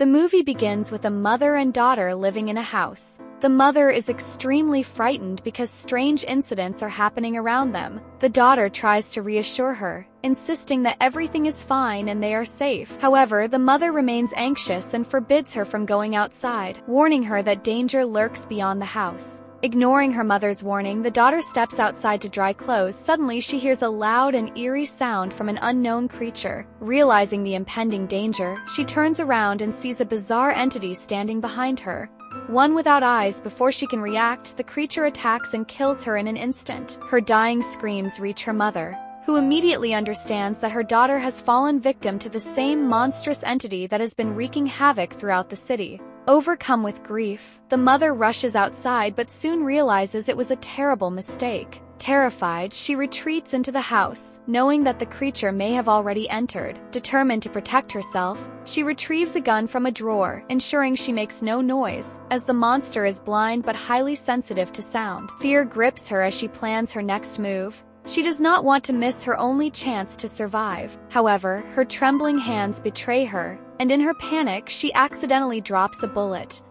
The movie begins with a mother and daughter living in a house. The mother is extremely frightened because strange incidents are happening around them. The daughter tries to reassure her, insisting that everything is fine and they are safe. However, the mother remains anxious and forbids her from going outside, warning her that danger lurks beyond the house. Ignoring her mother's warning, the daughter steps outside to dry clothes. Suddenly, she hears a loud and eerie sound from an unknown creature. Realizing the impending danger, she turns around and sees a bizarre entity standing behind her. One without eyes. Before she can react, the creature attacks and kills her in an instant. Her dying screams reach her mother, who immediately understands that her daughter has fallen victim to the same monstrous entity that has been wreaking havoc throughout the city. Overcome with grief, the mother rushes outside but soon realizes it was a terrible mistake. Terrified, she retreats into the house, knowing that the creature may have already entered. Determined to protect herself, she retrieves a gun from a drawer, ensuring she makes no noise, as the monster is blind but highly sensitive to sound. Fear grips her as she plans her next move. She does not want to miss her only chance to survive. However, her trembling hands betray her, and in her panic, she accidentally drops a bullet.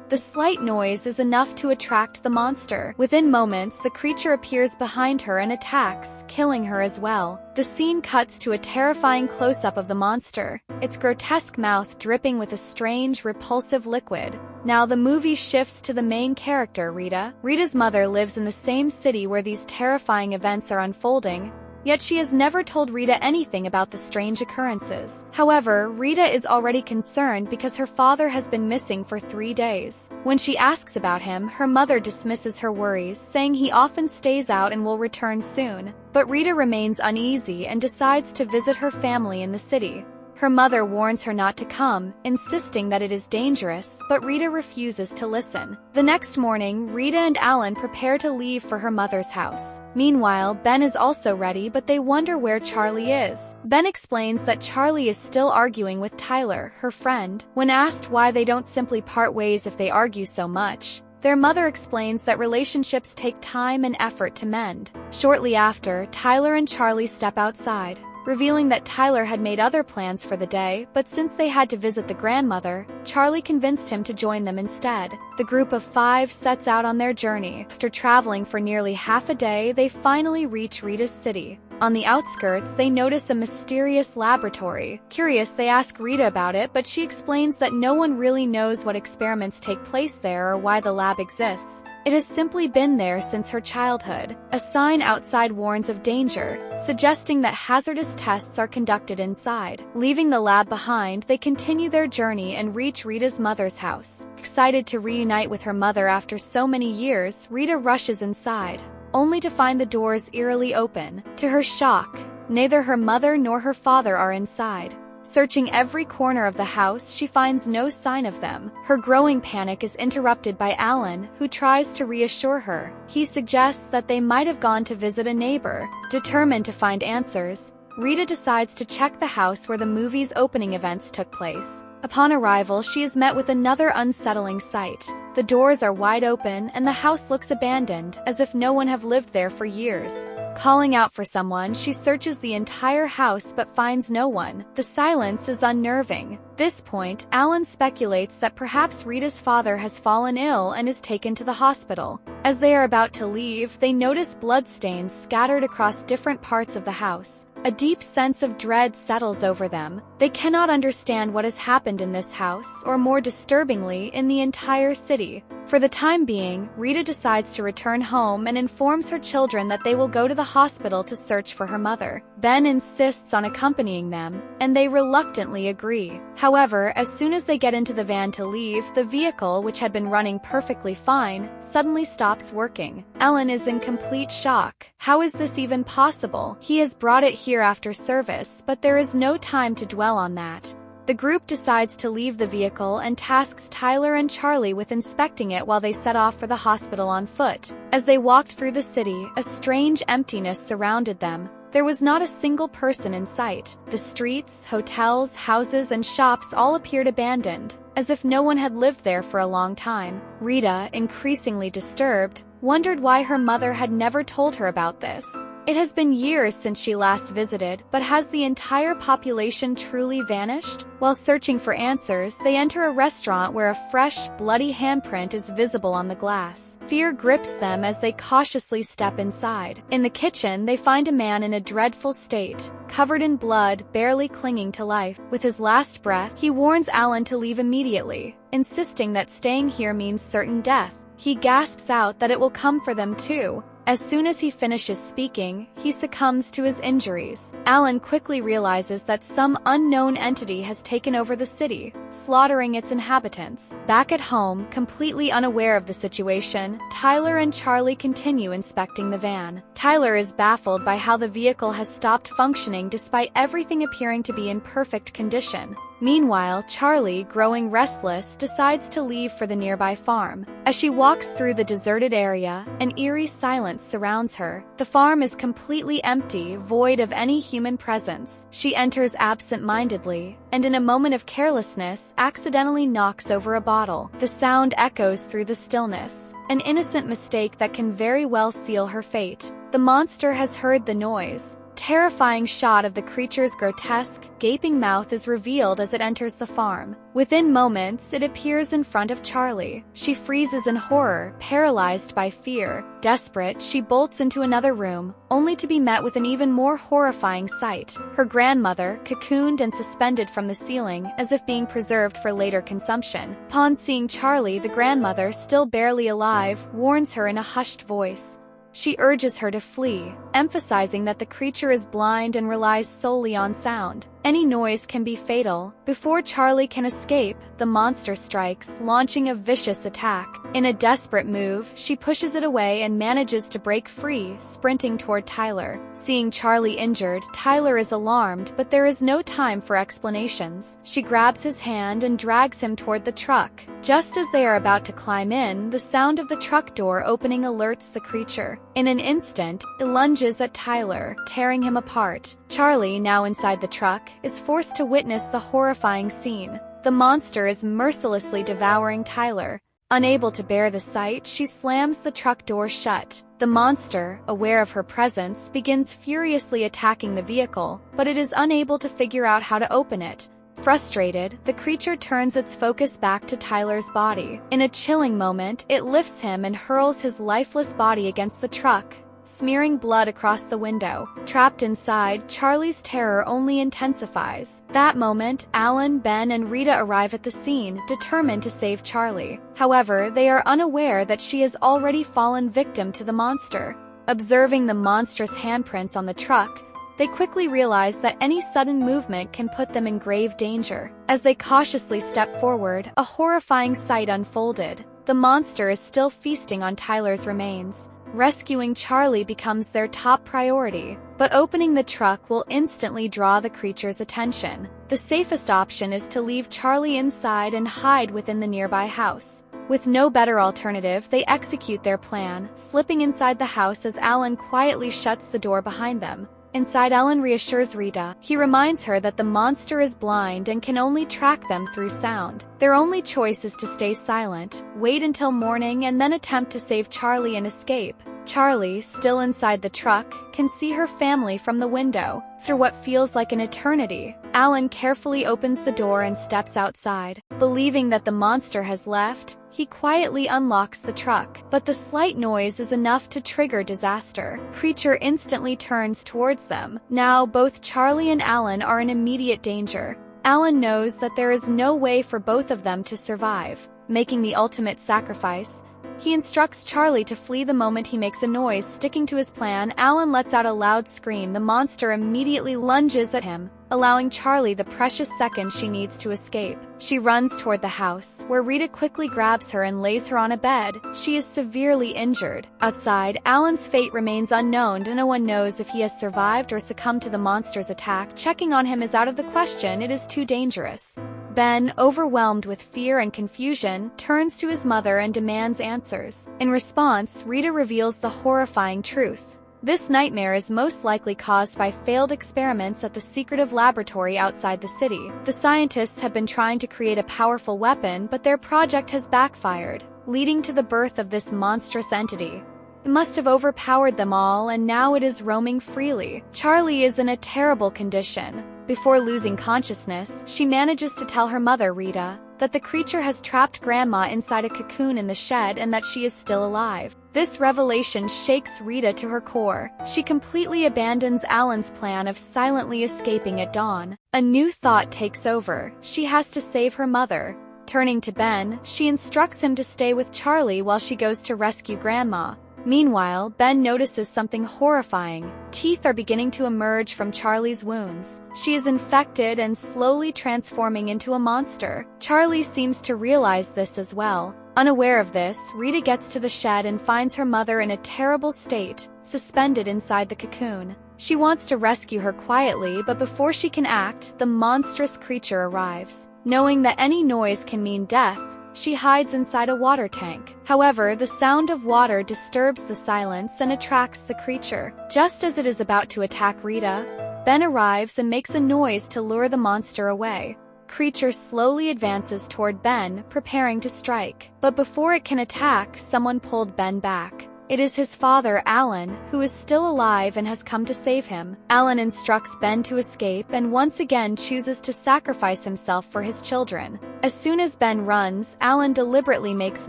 The slight noise is enough to attract the monster. Within moments, the creature appears behind her and attacks, killing her as well. The scene cuts to a terrifying close-up of the monster, its grotesque mouth dripping with a strange, repulsive liquid. Now the movie shifts to the main character, Rita. Rita's mother lives in the same city where these terrifying events are unfolding, yet she has never told Rita anything about the strange occurrences. However, Rita is already concerned because her father has been missing for 3 days. When she asks about him, her mother dismisses her worries, saying he often stays out and will return soon. But Rita remains uneasy and decides to visit her family in the city. Her mother warns her not to come, insisting that it is dangerous, but Rita refuses to listen. The next morning, Rita and Alan prepare to leave for her mother's house. Meanwhile, Ben is also ready, but they wonder where Charlie is. Ben explains that Charlie is still arguing with Tyler, her friend. When asked why they don't simply part ways if they argue so much, their mother explains that relationships take time and effort to mend. Shortly after, Tyler and Charlie step outside, revealing that Tyler had made other plans for the day, but since they had to visit the grandmother, Charlie convinced him to join them instead. The group of 5 sets out on their journey. After traveling for nearly half a day, they finally reach Rita's city. On the outskirts, they notice a mysterious laboratory. Curious, they ask Rita about it, but she explains that no one really knows what experiments take place there or why the lab exists. It has simply been there since her childhood. A sign outside warns of danger, suggesting that hazardous tests are conducted inside. Leaving the lab behind, they continue their journey and reach Rita's mother's house. Excited to reunite with her mother after so many years, Rita rushes inside, only to find the doors eerily open. To her shock, neither her mother nor her father are inside. Searching every corner of the house, she finds no sign of them. Her growing panic is interrupted by Alan, who tries to reassure her. He suggests that they might have gone to visit a neighbor. Determined to find answers, Rita decides to check the house where the movie's opening events took place. Upon arrival, she is met with another unsettling sight. The doors are wide open and the house looks abandoned, as if no one have lived there for years. Calling out for someone, she searches the entire house but finds no one. The silence is unnerving. At this point, Alan speculates that perhaps Rita's father has fallen ill and is taken to the hospital. As they are about to leave, they notice bloodstains scattered across different parts of the house. A deep sense of dread settles over them. They cannot understand what has happened in this house, or more disturbingly, in the entire city. For the time being, Rita decides to return home and informs her children that they will go to the hospital to search for her mother. Ben insists on accompanying them, and they reluctantly agree. However, as soon as they get into the van to leave, the vehicle, which had been running perfectly fine, suddenly stops working. Ellen is in complete shock. How is this even possible? He has brought it here after service, but there is no time to dwell on that. The group decides to leave the vehicle and tasks Tyler and Charlie with inspecting it while they set off for the hospital on foot. As they walked through the city, a strange emptiness surrounded them. There was not a single person in sight. The streets, hotels, houses, and shops all appeared abandoned, as if no one had lived there for a long time. Rita, increasingly disturbed, wondered why her mother had never told her about this. It has been years since she last visited, but has the entire population truly vanished? While searching for answers, they enter a restaurant where a fresh, bloody handprint is visible on the glass. Fear grips them as they cautiously step inside. In the kitchen, they find a man in a dreadful state, covered in blood, barely clinging to life. With his last breath, he warns Alan to leave immediately, insisting that staying here means certain death. He gasps out that it will come for them too. As soon as he finishes speaking, he succumbs to his injuries. Alan quickly realizes that some unknown entity has taken over the city, slaughtering its inhabitants. Back at home, completely unaware of the situation, Tyler and Charlie continue inspecting the van. Tyler is baffled by how the vehicle has stopped functioning despite everything appearing to be in perfect condition. Meanwhile, Charlie, growing restless, decides to leave for the nearby farm. As she walks through the deserted area, an eerie silence surrounds her. The farm is completely empty, void of any human presence. She enters absent-mindedly, and in a moment of carelessness, accidentally knocks over a bottle. The sound echoes through the stillness, an innocent mistake that can very well seal her fate. The monster has heard the noise. Terrifying shot of the creature's grotesque, gaping mouth is revealed as it enters the farm. Within moments, it appears in front of Charlie. She freezes in horror, paralyzed by fear. Desperate, she bolts into another room, only to be met with an even more horrifying sight. Her grandmother, cocooned and suspended from the ceiling, as if being preserved for later consumption. Upon seeing Charlie, the grandmother, still barely alive, warns her in a hushed voice. She urges her to flee, emphasizing that the creature is blind and relies solely on sound. Any noise can be fatal. Before Charlie can escape, the monster strikes, launching a vicious attack. In a desperate move, she pushes it away and manages to break free, sprinting toward Tyler. Seeing Charlie injured, Tyler is alarmed, but there is no time for explanations. She grabs his hand and drags him toward the truck. Just as they are about to climb in, the sound of the truck door opening alerts the creature. In an instant, it lunges at Tyler, tearing him apart. Charlie, now inside the truck, is forced to witness the horrifying scene. The monster is mercilessly devouring Tyler. Unable to bear the sight, she slams the truck door shut. The monster, aware of her presence, begins furiously attacking the vehicle, but it is unable to figure out how to open it. Frustrated, the creature turns its focus back to Tyler's body. In a chilling moment, it lifts him and hurls his lifeless body against the truck, smearing blood across the window. Trapped inside, Charlie's terror only intensifies. That moment, Alan, Ben, and Rita arrive at the scene, determined to save Charlie. However, they are unaware that she has already fallen victim to the monster. Observing the monstrous handprints on the truck, they quickly realize that any sudden movement can put them in grave danger. As they cautiously step forward, a horrifying sight unfolded. The monster is still feasting on Tyler's remains. Rescuing Charlie becomes their top priority, but opening the truck will instantly draw the creature's attention. The safest option is to leave Charlie inside and hide within the nearby house. With no better alternative, they execute their plan, slipping inside the house as Alan quietly shuts the door behind them. Inside, Alan reassures Rita. He reminds her that the monster is blind and can only track them through sound. Their only choice is to stay silent, wait until morning, and then attempt to save Charlie and escape. Charlie, still inside the truck, can see her family from the window. Through what feels like an eternity, Alan carefully opens the door and steps outside. Believing that the monster has left, he quietly unlocks the truck, but the slight noise is enough to trigger disaster. Creature instantly turns towards them. Now, both Charlie and Alan are in immediate danger. Alan knows that there is no way for both of them to survive. Making the ultimate sacrifice, he instructs Charlie to flee the moment he makes a noise. Sticking to his plan, Alan lets out a loud scream. The monster immediately lunges at him, allowing Charlie the precious seconds she needs to escape. She runs toward the house, where Rita quickly grabs her and lays her on a bed. She is severely injured. Outside, Alan's fate remains unknown, and no one knows if he has survived or succumbed to the monster's attack. Checking on him is out of the question. It is too dangerous. Ben, overwhelmed with fear and confusion, turns to his mother and demands answers. In response, Rita reveals the horrifying truth. This nightmare is most likely caused by failed experiments at the secretive laboratory outside the city. The scientists have been trying to create a powerful weapon, but their project has backfired, leading to the birth of this monstrous entity. It must have overpowered them all, and now it is roaming freely. Charlie is in a terrible condition. Before losing consciousness, she manages to tell her mother, Rita, that the creature has trapped Grandma inside a cocoon in the shed and that she is still alive. This revelation shakes Rita to her core. She completely abandons Alan's plan of silently escaping at dawn. A new thought takes over. She has to save her mother. Turning to Ben, she instructs him to stay with Charlie while she goes to rescue Grandma. Meanwhile, Ben notices something horrifying. Teeth are beginning to emerge from Charlie's wounds. She is infected and slowly transforming into a monster. Charlie seems to realize this as well. Unaware of this, Rita gets to the shed and finds her mother in a terrible state, suspended inside the cocoon. She wants to rescue her quietly, but before she can act, the monstrous creature arrives. Knowing that any noise can mean death, she hides inside a water tank. However, the sound of water disturbs the silence and attracts the creature. Just as it is about to attack Rita, Ben arrives and makes a noise to lure the monster away. Creature slowly advances toward Ben, preparing to strike. But before it can attack, someone pulled Ben back. It is his father, Alan, who is still alive and has come to save him. Alan instructs Ben to escape and once again chooses to sacrifice himself for his children. As soon as Ben runs, Alan deliberately makes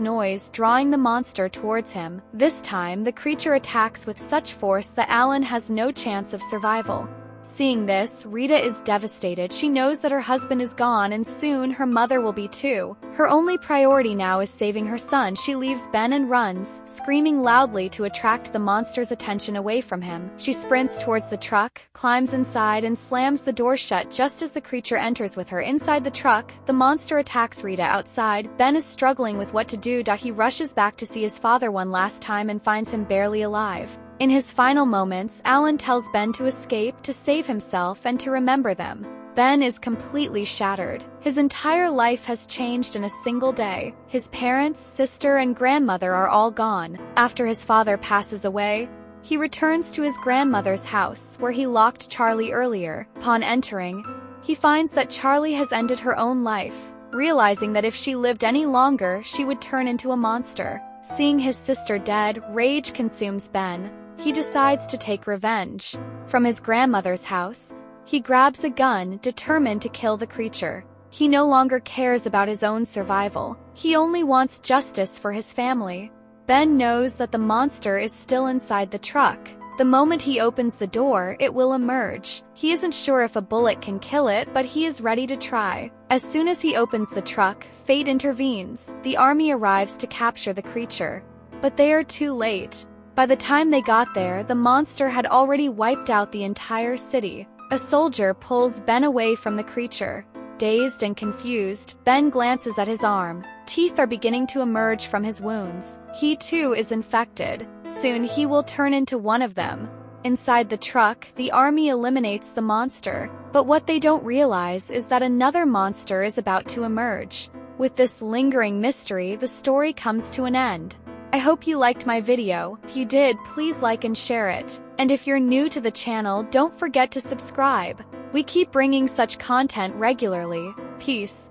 noise, drawing the monster towards him. This time, the creature attacks with such force that Alan has no chance of survival. Seeing this, Rita is devastated. She knows that her husband is gone and soon her mother will be too. Her only priority now is saving her son. She leaves Ben and runs, screaming loudly to attract the monster's attention away from him. She sprints towards the truck, climbs inside, and slams the door shut just as the creature enters with her. Inside the truck, the monster attacks Rita outside. Ben is struggling with what to do. He rushes back to see his father one last time and finds him barely alive. In his final moments, Alan tells Ben to escape, to save himself, and to remember them. Ben is completely shattered. His entire life has changed in a single day. His parents, sister, and grandmother are all gone. After his father passes away, he returns to his grandmother's house, where he locked Charlie earlier. Upon entering, he finds that Charlie has ended her own life, realizing that if she lived any longer, she would turn into a monster. Seeing his sister dead, rage consumes Ben. He decides to take revenge. From his grandmother's house, he grabs a gun, determined to kill the creature. He no longer cares about his own survival. He only wants justice for his family. Ben knows that the monster is still inside the truck. The moment he opens the door, it will emerge. He isn't sure if a bullet can kill it, but he is ready to try. As soon as he opens the truck, fate intervenes. The army arrives to capture the creature. But they are too late. By the time they got there, the monster had already wiped out the entire city. A soldier pulls Ben away from the creature. Dazed and confused, Ben glances at his arm. Teeth are beginning to emerge from his wounds. He too is infected. Soon he will turn into one of them. Inside the truck, the army eliminates the monster. But what they don't realize is that another monster is about to emerge. With this lingering mystery, the story comes to an end. I hope you liked my video. If you did, please like and share it. And if you're new to the channel, don't forget to subscribe. We keep bringing such content regularly. Peace.